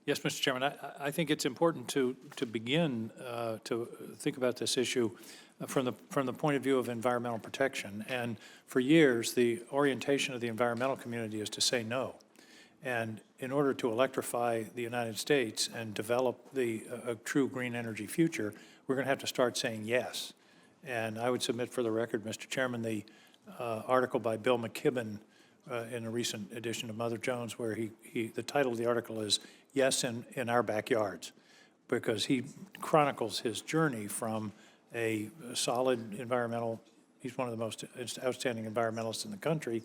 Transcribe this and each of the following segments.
Yes, Mr. Chairman, I think it's important to begin to think about this issue from the point of view of environmental protection. And for years, the orientation of the environmental community is to say no. And in order to electrify the United States and develop a true green energy future, we're going to have to start saying yes. And I would submit for the record, Mr. Chairman, the article by Bill McKibben in a recent edition of Mother Jones, where the title of the article is "Yes in Our Backyards," because he chronicles his journey from a solid environmental, he's one of the most outstanding environmentalists in the country,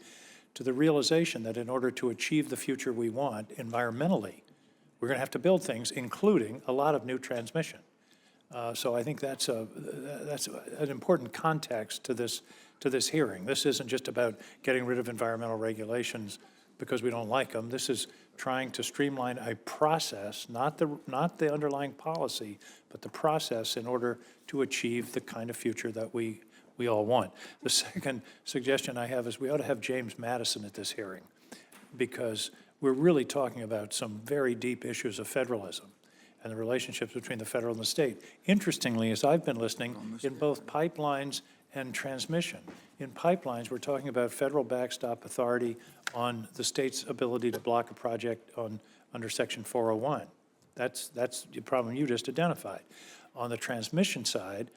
to the realization that in order to achieve the future we want environmentally, we're going to have to build things, including a lot of new transmission. So I think that's an important context to this hearing. This isn't just about getting rid of environmental regulations because we don't like them. This is trying to streamline a process, not the underlying policy, but the process in order to achieve the kind of future that we all want. The second suggestion I have is we ought to have James Madison at this hearing, because we're really talking about some very deep issues of federalism and the relationships between the federal and the state. Interestingly, as I've been listening, in both pipelines and transmission. In pipelines, we're talking about federal backstop authority on the state's ability to block a project under Section 401. That's the problem you just identified. On the transmission side,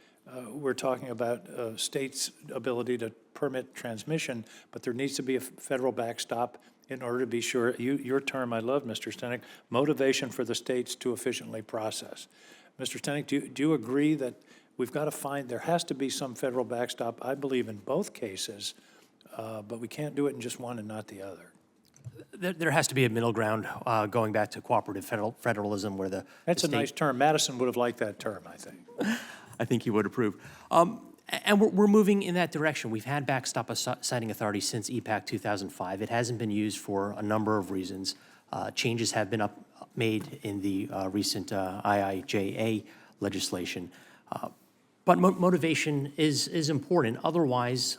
we're talking about states' ability to permit transmission, but there needs to be a federal backstop in order to be sure, your term I love, Mr. Stenek, motivation for the states to efficiently process. Mr. Stenek, do you agree that we've got to find, there has to be some federal backstop, I believe, in both cases, but we can't do it in just one and not the other? There has to be a middle ground, going back to cooperative federalism, where That's a nice term. Madison would have liked that term, I think. I think he would approve. And we're moving in that direction. We've had backstop siting authority since EPAC 2005. It hasn't been used for a number of reasons. Changes have been made in the recent IIJA legislation. But motivation is important. Otherwise,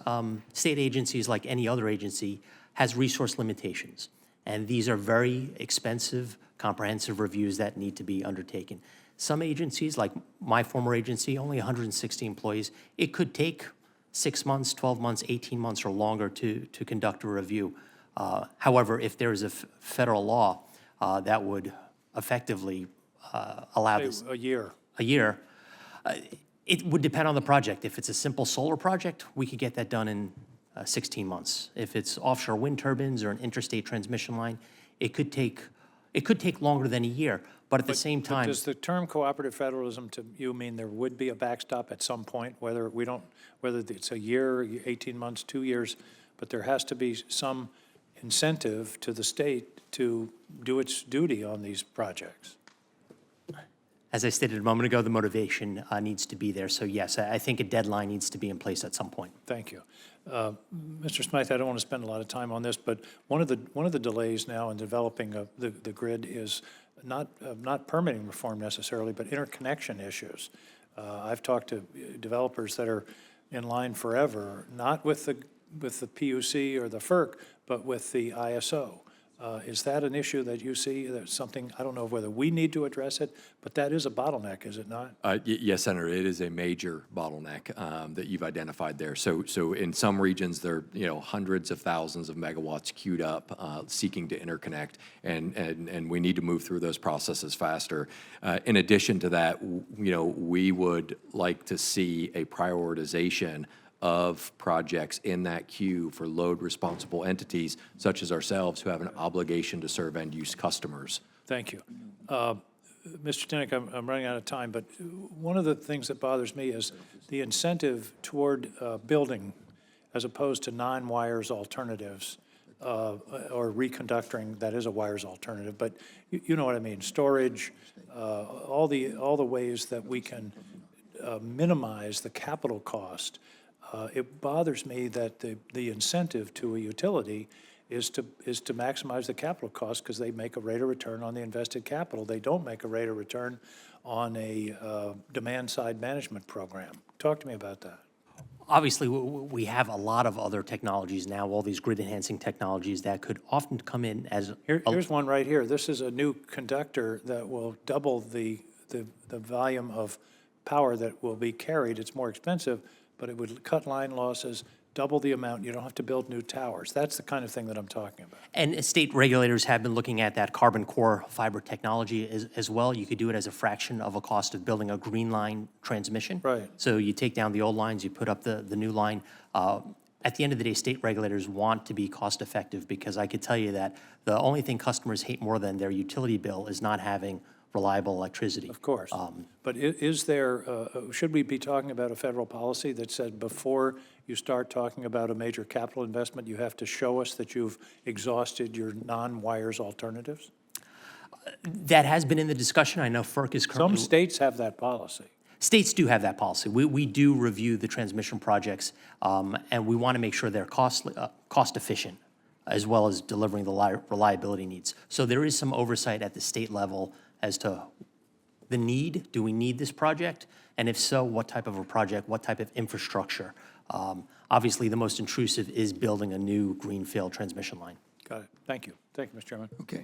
state agencies, like any other agency, has resource limitations. And these are very expensive, comprehensive reviews that need to be undertaken. Some agencies, like my former agency, only 160 employees, it could take 6 months, 12 months, 18 months or longer to conduct a review. However, if there is a federal law that would effectively allow this. A year. It would depend on the project. If it's a simple solar project, we could get that done in 16 months. If it's offshore wind turbines or an interstate transmission line, it could take longer than a year. But at the same time, does the term cooperative federalism to you mean there would be a backstop at some point, whether it's a year, 18 months, 2 years, but there has to be some incentive to the state to do its duty on these projects? as I stated a moment ago, the motivation needs to be there. So yes, I think a deadline needs to be in place at some point. Thank you. Mr. Smythe, I don't want to spend a lot of time on this, but one of the delays now in developing the grid is not permitting reform necessarily, but interconnection issues. I've talked to developers that are in line forever, not with the PUC or the FERC, but with the ISO. Is that an issue that you see? That's something, I don't know whether we need to address it, but that is a bottleneck, is it not? Yes, Senator, it is a major bottleneck that you've identified there. So in some regions, there are hundreds of thousands of megawatts queued up seeking to interconnect, and we need to move through those processes faster. In addition to that, we would like to see a prioritization of projects in that queue for load-responsible entities such as ourselves who have an obligation to serve end-use customers. Thank you. Mr. Tinnick, I'm running out of time, but one of the things that bothers me is the incentive toward building as opposed to non-wires alternatives or reconductoring. That is a wires alternative, but you know what I mean, storage, all the ways that we can minimize the capital cost. It bothers me that the incentive to a utility is to maximize the capital cost because they make a rate of return on the invested capital. They don't make a rate of return on a demand-side management program. Talk to me about that. Obviously, we have a lot of other technologies now, all these grid-enhancing technologies that could often come in as Here's one right here. This is a new conductor that will double the volume of power that will be carried. It's more expensive, but it would cut line losses, double the amount. You don't have to build new towers. That's the kind of thing that I'm talking about. And state regulators have been looking at that carbon core fiber technology as well. You could do it as a fraction of a cost of building a green line transmission. Right. So you take down the old lines, you put up the new line. At the end of the day, state regulators want to be cost effective, because I could tell you that the only thing customers hate more than their utility bill is not having reliable electricity. Of course. But is there, should we be talking about a federal policy that said before you start talking about a major capital investment, you have to show us that you've exhausted your non-wires alternatives? That has been in the discussion. I know FERC is currently. Some states have that policy. States do have that policy. We do review the transmission projects, and we want to make sure they're cost efficient, as well as delivering the reliability needs. So there is some oversight at the state level as to the need. Do we need this project? And if so, what type of a project, what type of infrastructure? Obviously, the most intrusive is building a new greenfield transmission line. Got it. Thank you. Thank you, Mr. Chairman. Okay.